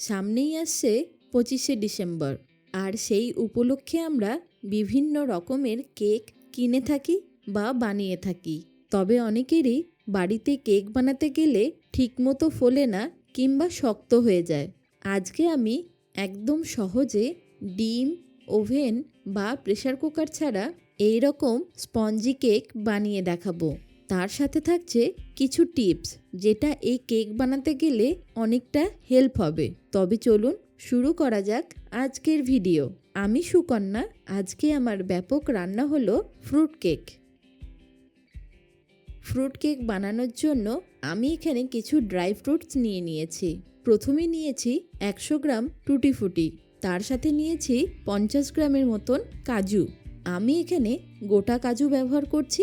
সামনেই আসছে 25শে ডিসেম্বর, আর সেই উপলক্ষে আমরা বিভিন্ন রকমের কেক কিনে থাকি বা বানিয়ে থাকি। তবে অনেকেরই বাড়িতে কেক বানাতে গেলে ঠিকমতো ফোলে না কিংবা শক্ত হয়ে যায়। আজকে আমি একদম সহজে ডিম, ওভেন বা প্রেসার কুকার ছাড়া এই রকম স্পঞ্জি কেক বানিয়ে দেখাবো। তার সাথে থাকছে কিছু টিপস, যেটা এই কেক বানাতে গেলে অনেকটা হেল্প হবে। তবে চলুন শুরু করা যাক আজকের ভিডিও। আমি সুকন্যা। আজকে আমার ব্যাপক রান্না হলো ফ্রুট কেক। ফ্রুট কেক বানানোর জন্য আমি এখানে কিছু ড্রাই ফ্রুটস নিয়ে নিয়েছি। প্রথমে নিয়েছি 100 গ্রাম টুটি ফুটি, তার সাথে নিয়েছি 50 গ্রামের মতন কাজু। আমি এখানে গোটা কাজু ব্যবহার করছি,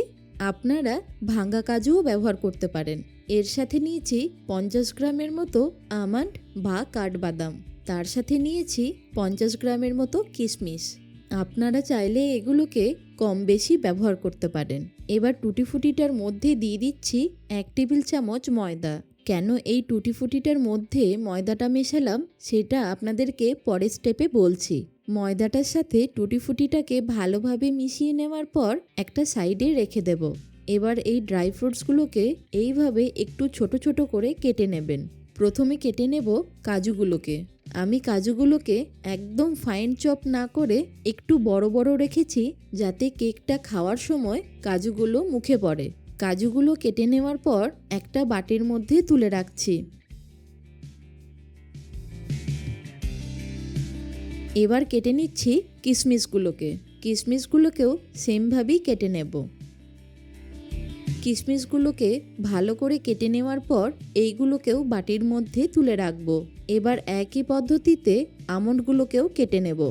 আপনারা ভাঙা কাজুও ব্যবহার করতে পারেন। এর সাথে নিয়েছি 50 গ্রামের মতো আমন্ড বা কাঠবাদাম, তার সাথে নিয়েছি 50 গ্রামের মতো কিশমিশ। আপনারা চাইলে এগুলোকে কম বেশি ব্যবহার করতে পারেন। এবার টুটি ফুটিটার মধ্যে দিয়ে দিচ্ছি 1 টেবিল চামচ ময়দা। কেন এই টুটি ফুটিটার মধ্যে ময়দাটা মেশালাম সেটা আপনাদেরকে পরের স্টেপে বলছি। ময়দাটার সাথে টুটি ফুটিটাকে ভালোভাবে মিশিয়ে নেওয়ার পর একটা সাইডে রেখে দেব। এবার এই ড্রাই ফ্রুটসগুলোকে এইভাবে একটু ছোট ছোট করে কেটে নেবেন। প্রথমে কেটে নেব কাজুগুলোকে। আমি কাজুগুলোকে একদম ফাইন চপ না করে একটু বড় বড় রেখেছি, যাতে কেকটা খাওয়ার সময় কাজুগুলো মুখে পড়ে। কাজুগুলো কেটে নেওয়ার পর একটা বাটির মধ্যে তুলে রাখছি। এবার কেটে নিচ্ছি কিশমিশগুলোকে। কিশমিশগুলোকেও সেমভাবেই কেটে নেব। কিশমিশগুলোকে ভালো করে কেটে নেওয়ার পর এইগুলোকেও বাটির মধ্যে তুলে রাখব। এবার একই পদ্ধতিতে আমন্ডগুলোকেও কেটে নেব।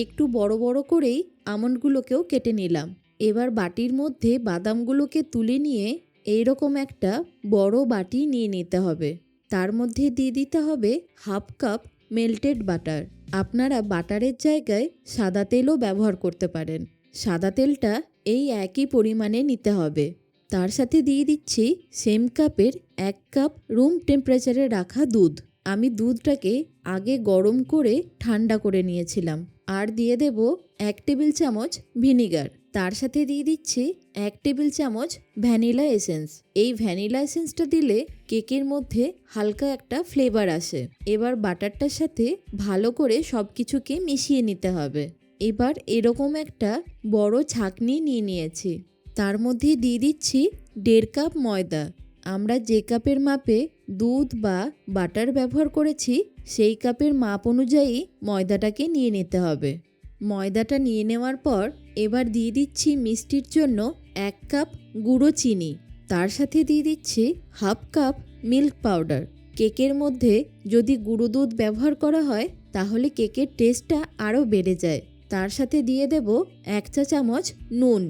একটু বড় বড় করেই আমন্ডগুলোকেও কেটে নিলাম। এবার বাটির মধ্যে বাদামগুলোকে তুলে নিয়ে এইরকম একটা বড় বাটি নিয়ে নিতে হবে। তার মধ্যে দিয়ে দিতে হবে 1/2 কাপ মেল্টেড বাটার। আপনারা বাটারের জায়গায় সাদা তেলও ব্যবহার করতে পারেন। সাদা তেলটা এই একই পরিমাণে নিতে হবে। তার সাথে দিয়ে দিচ্ছি সেম কাপের 1 কাপ রুম টেম্পারেচারে রাখা দুধ। আমি দুধটাকে আগে গরম করে ঠান্ডা করে নিয়েছিলাম। আর দিয়ে দেব 1 টেবিল চামচ ভিনিগার। তার সাথে দিয়ে দিচ্ছি 1 টেবিল চামচ ভ্যানিলা এসেন্স। এই ভ্যানিলা এসেন্সটা দিলে কেকের মধ্যে হালকা একটা ফ্লেভার আসে। এবার বাটারটার সাথে ভালো করে সব কিছুকে মিশিয়ে নিতে হবে। এবার এরকম একটা বড় ছাঁকনি নিয়ে নিয়েছি। তার মধ্যে দিয়ে দিচ্ছি 1.5 কাপ ময়দা। আমরা যে কাপের মাপে দুধ বা বাটার ব্যবহার করেছি সেই কাপের মাপ অনুযায়ী ময়দাটাকে নিয়ে নিতে হবে। ময়দাটা নিয়ে নেওয়ার পর এবার দিয়ে দিচ্ছি মিষ্টির জন্য 1 কাপ গুঁড়ো চিনি। তার সাথে দিয়ে দিচ্ছি 1/2 কাপ মিল্ক পাউডার। কেকের মধ্যে যদি গুঁড়ো দুধ ব্যবহার করা হয় তাহলে কেকের টেস্টটা আরও বেড়ে যায়। তার সাথে দিয়ে দেব 1 চা চামচ নুন,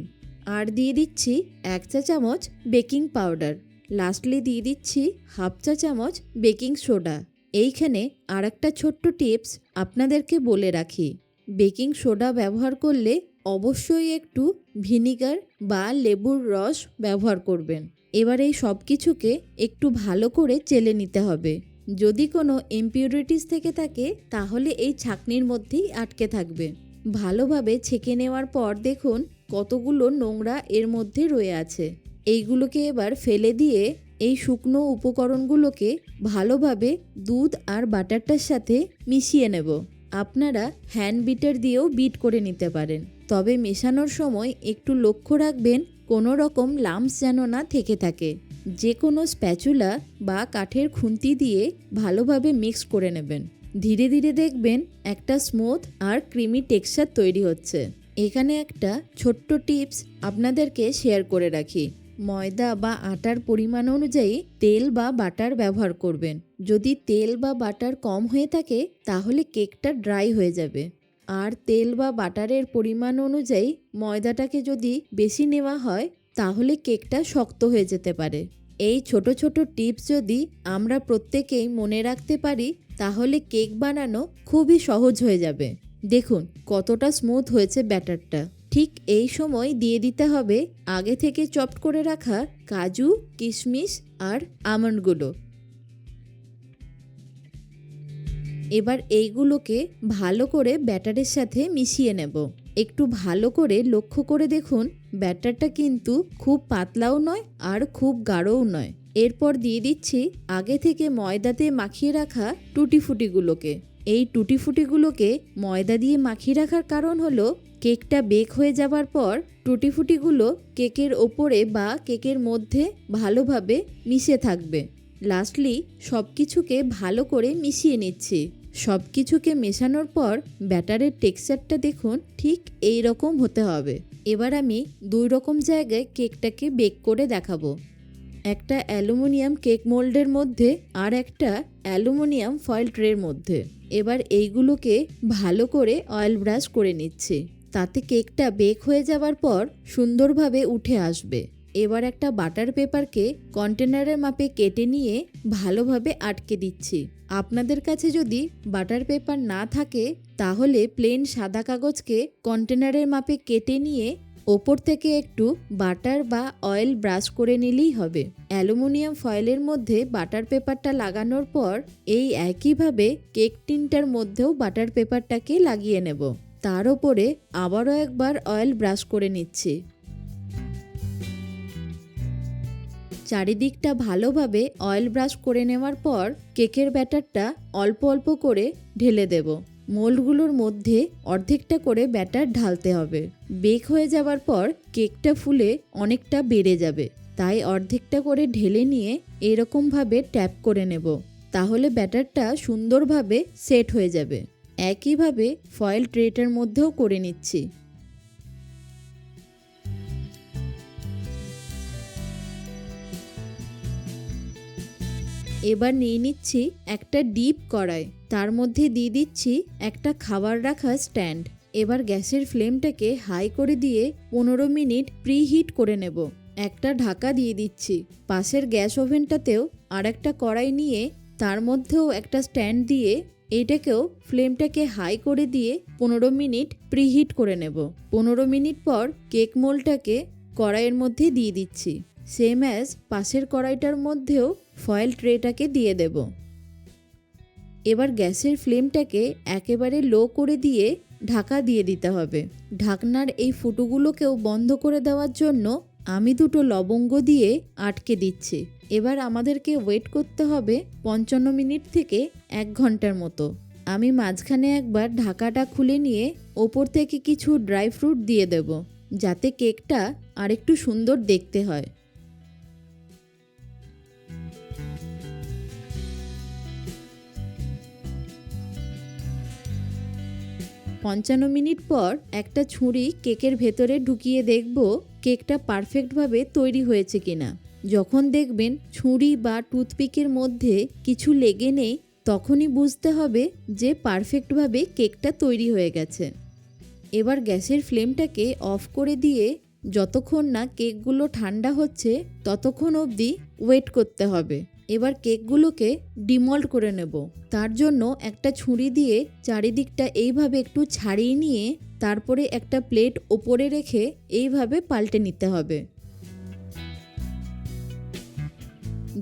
আর দিয়ে দিচ্ছি 1 চা চামচ বেকিং পাউডার। লাস্টলি দিয়ে দিচ্ছি 1/2 চা চামচ বেকিং সোডা। এইখানে আর একটা ছোট্ট টিপস আপনাদেরকে বলে রাখি, বেকিং সোডা ব্যবহার করলে অবশ্যই একটু ভিনিগার বা লেবুর রস ব্যবহার করবেন। এবার এই সব কিছুকে একটু ভালো করে চেলে নিতে হবে। যদি কোনো ইমপিউরিটিস থেকে থাকে তাহলে এই ছাঁকনির মধ্যেই আটকে থাকবে। ভালোভাবে ছেঁকে নেওয়ার পর দেখুন কতগুলো নোংরা এর মধ্যে রয়ে আছে। এইগুলোকে এবার ফেলে দিয়ে এই শুকনো উপকরণগুলোকে ভালোভাবে দুধ আর বাটারটার সাথে মিশিয়ে নেব। আপনারা হ্যান্ড বিটার দিয়েও বিট করে নিতে পারেন। তবে মেশানোর সময় একটু লক্ষ্য রাখবেন কোনো রকম লাম্পস যেন না থেকে থাকে। যে কোনো স্প্যাচুলা বা কাঠের খুন্তি দিয়ে ভালোভাবে মিক্স করে নেবেন। ধীরে ধীরে দেখবেন একটা স্মুথ আর ক্রিমি টেক্সচার তৈরি হচ্ছে। এখানে একটা ছোট্ট টিপস আপনাদেরকে শেয়ার করে রাখি। ময়দা বা আটার পরিমাণ অনুযায়ী তেল বা বাটার ব্যবহার করবেন। যদি তেল বা বাটার কম হয়ে থাকে তাহলে কেকটা ড্রাই হয়ে যাবে। আর তেল বা বাটারের পরিমাণ অনুযায়ী ময়দাটাকে যদি বেশি নেওয়া হয় তাহলে কেকটা শক্ত হয়ে যেতে পারে। এই ছোট ছোট টিপস যদি আমরা প্রত্যেকেই মনে রাখতে পারি তাহলে কেক বানানো খুবই সহজ হয়ে যাবে। দেখুন কতটা স্মুথ হয়েছে ব্যাটারটা। ঠিক এই সময় দিয়ে দিতে হবে আগে থেকে চপড করে রাখা কাজু, কিশমিশ আর আমন্ডগুলো। এবার এইগুলোকে ভালো করে ব্যাটারের সাথে মিশিয়ে নেব। একটু ভালো করে লক্ষ্য করে দেখুন, ব্যাটারটা কিন্তু খুব পাতলাও নয় আর খুব গাঢ়ও নয়। এরপর দিয়ে দিচ্ছি আগে থেকে ময়দাতে মাখিয়ে রাখা টুটি ফুটিগুলোকে। এই টুটি ফুটিগুলোকে ময়দা দিয়ে মাখিয়ে রাখার কারণ হলো কেকটা বেক হয়ে যাবার পর টুটি ফুটিগুলো কেকের ওপরে বা কেকের মধ্যে ভালোভাবে মিশে থাকবে। লাস্টলি সব কিছুকে ভালো করে মিশিয়ে নিচ্ছি। সব কিছুকে মেশানোর পর ব্যাটারের টেক্সচারটা দেখুন, ঠিক এই রকম হতে হবে। এবার আমি 2 রকম জায়গায় কেকটাকে বেক করে দেখাবো। একটা অ্যালুমিনিয়াম কেক মোল্ডের মধ্যে আর একটা অ্যালুমিনিয়াম ফয়েল ট্রের মধ্যে। এবার এইগুলোকে ভালো করে অয়েল ব্রাশ করে নিচ্ছি, তাতে কেকটা বেক হয়ে যাওয়ার পর সুন্দরভাবে উঠে আসবে। এবার একটা বাটার পেপারকে কন্টেনারের মাপে কেটে নিয়ে ভালোভাবে আটকে দিচ্ছি। আপনাদের কাছে যদি বাটার পেপার না থাকে তাহলে প্লেন সাদা কাগজকে কন্টেনারের মাপে কেটে নিয়ে ওপর থেকে একটু বাটার বা অয়েল ব্রাশ করে নিলেই হবে। অ্যালুমিনিয়াম ফয়েলের মধ্যে বাটার পেপারটা লাগানোর পর এই একইভাবে কেক টিনটার মধ্যেও বাটার পেপারটাকে লাগিয়ে নেব। তার ওপরে আবারও একবার অয়েল ব্রাশ করে নিচ্ছি। চারিদিকটা ভালোভাবে অয়েল ব্রাশ করে নেওয়ার পর কেকের ব্যাটারটা অল্প অল্প করে ঢেলে দেব। মোল্ডগুলোর মধ্যে অর্ধেকটা করে ব্যাটার ঢালতে হবে। বেক হয়ে যাওয়ার পর কেকটা ফুলে অনেকটা বেড়ে যাবে, তাই অর্ধেকটা করে ঢেলে নিয়ে এরকমভাবে ট্যাপ করে নেব। তাহলে ব্যাটারটা সুন্দরভাবে সেট হয়ে যাবে। একইভাবে ফয়েল ট্রেটার মধ্যেও করে নিচ্ছি। এবার নিয়ে নিচ্ছি একটা ডিপ কড়াই, তার মধ্যে দিয়ে দিচ্ছি একটা খাবার রাখা স্ট্যান্ড। এবার গ্যাসের ফ্লেমটাকে হাই করে দিয়ে 15 মিনিট প্রিহিট করে নেব। একটা ঢাকা দিয়ে দিচ্ছি। পাশের গ্যাস ওভেনটাতেও আর একটা কড়াই নিয়ে তার মধ্যেও একটা স্ট্যান্ড দিয়ে এইটাকেও ফ্লেমটাকে হাই করে দিয়ে 15 মিনিট প্রিহিট করে নেব। 15 মিনিট পর কেক মোল্ডটাকে কড়াইয়ের মধ্যে দিয়ে দিচ্ছি। সেম অ্যাজ পাশের কড়াইটার মধ্যেও ফয়েল ট্রেটাকে দিয়ে দেব। এবার গ্যাসের ফ্লেমটাকে একেবারে লো করে দিয়ে ঢাকা দিয়ে দিতে হবে। ঢাকনার এই ফুটোগুলোকেও বন্ধ করে দেওয়ার জন্য আমি 2টো লবঙ্গ দিয়ে আটকে দিচ্ছি। এবার আমাদেরকে ওয়েট করতে হবে 55 মিনিট থেকে 1 ঘন্টার মতো। আমি মাঝখানে একবার ঢাকাটা খুলে নিয়ে ওপর থেকে কিছু ড্রাই ফ্রুট দিয়ে দেব, যাতে কেকটা আরেকটু সুন্দর দেখতে হয়। 55 মিনিট পর একটা ছুরি কেকের ভেতরে ঢুকিয়ে দেখব কেকটা পারফেক্টভাবে তৈরি হয়েছে কিনা। যখন দেখবেন ছুরি বা টুথপিকের মধ্যে কিছু লেগে নেই, তখনই বুঝতে হবে যে পারফেক্টভাবে কেকটা তৈরি হয়ে গেছে। এবার গ্যাসের ফ্লেমটাকে অফ করে দিয়ে যতক্ষণ না কেকগুলো ঠান্ডা হচ্ছে ততক্ষণ অবধি ওয়েট করতে হবে। এবার কেকগুলোকে ডিমল্ট করে নেব। তার জন্য একটা ছুরি দিয়ে চারিদিকটা এইভাবে একটু ছাড়িয়ে নিয়ে তারপরে একটা প্লেট ওপরে রেখে এইভাবে পাল্টে নিতে হবে।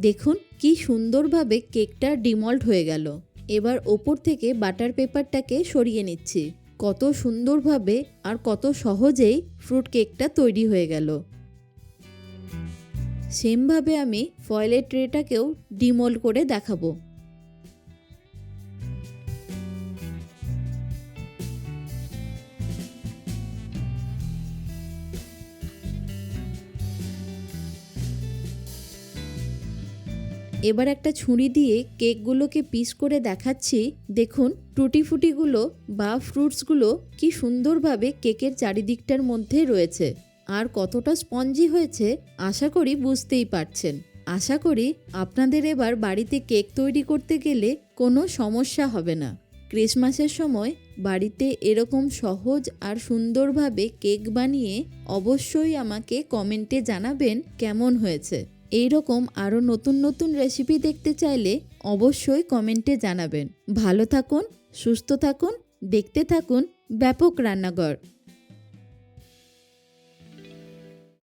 দেখুন কি সুন্দরভাবে কেকটা ডিমল্ট হয়ে গেল। এবার ওপর থেকে বাটার পেপারটাকে সরিয়ে নিচ্ছি। কত সুন্দরভাবে আর কত সহজেই ফ্রুট কেকটা তৈরি হয়ে গেল। সেমভাবে আমি ফয়েলের ট্রেটাকেও ডিমোল্ড করে দেখাবো। এবার একটা ছুরি দিয়ে কেকগুলোকে পিস করে দেখাচ্ছি। দেখুন টুটি ফুটিগুলো বা ফ্রুটসগুলো কি সুন্দরভাবে কেকের চারিদিকটার মধ্যে রয়েছে আর কতটা স্পঞ্জি হয়েছে আশা করি বুঝতেই পারছেন। আশা করি আপনাদের এবার বাড়িতে কেক তৈরি করতে গেলে কোনো সমস্যা হবে না। ক্রিসমাসের সময় বাড়িতে এরকম সহজ আর সুন্দরভাবে কেক বানিয়ে অবশ্যই আমাকে কমেন্টে জানাবেন কেমন হয়েছে। এই রকম আরও নতুন নতুন রেসিপি দেখতে চাইলে অবশ্যই কমেন্টে জানাবেন। ভালো থাকুন, সুস্থ থাকুন, দেখতে থাকুন ব্যাপক রান্নাঘর।